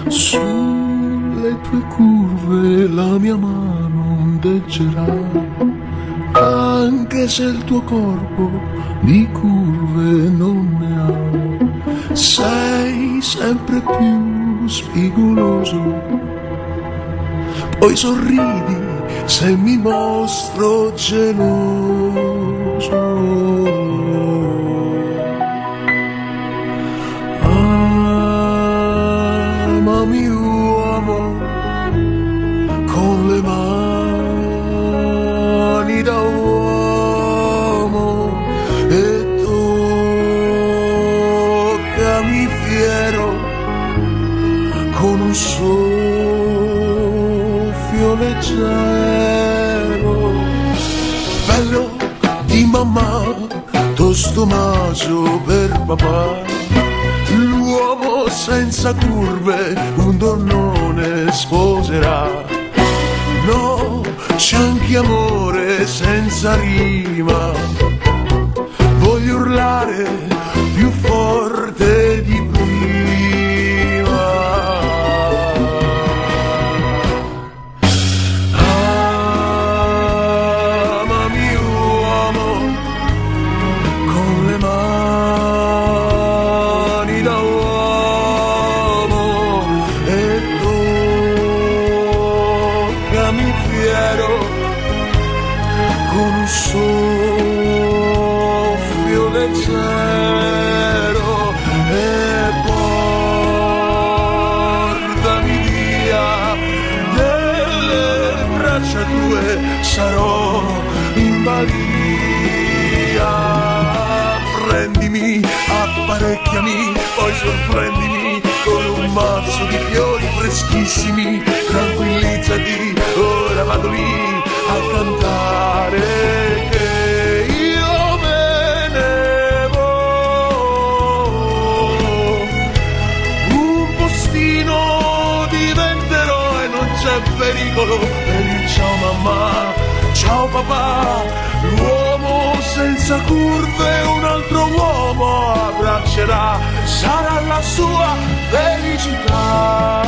Sulle tue curve la mia mano ondeggerà, anche se il tuo corpo di curve non ne ha. Sei sempre più spigoloso, poi sorridi se mi mostro geloso. Amami uomo con le mani da uomo e toccami fiero con un soffio leggero. Bello di mamma, tosto macio per papà, l'uomo senza curve un donnone sposerà. No, c'è anche amore senza rima, voglio urlare più forte di prima. Amami uomo con le mani da uomo e toccami fiero con un soffio leggero e portami via delle braccia tue, sarò in balia. Prendimi, apparecchiami, poi sorprendimi con un mazzo di fiori freschissimi. Tranquillizzati, ora vado lì a cantare che io me ne vou. Un postino diventerò e non c'è pericolo per il ciao mamma, ciao papà. L'uomo senza curve un altro uomo abbraccerà, sarà la sua felicità.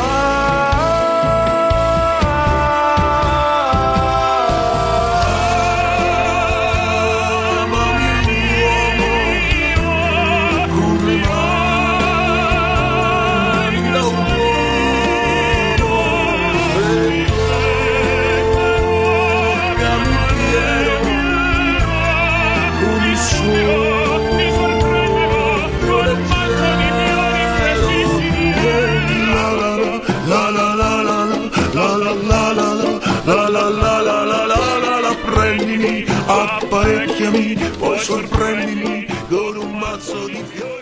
Prendimi, apparecchiami, poi sorprendimi con un mazzo di fiori.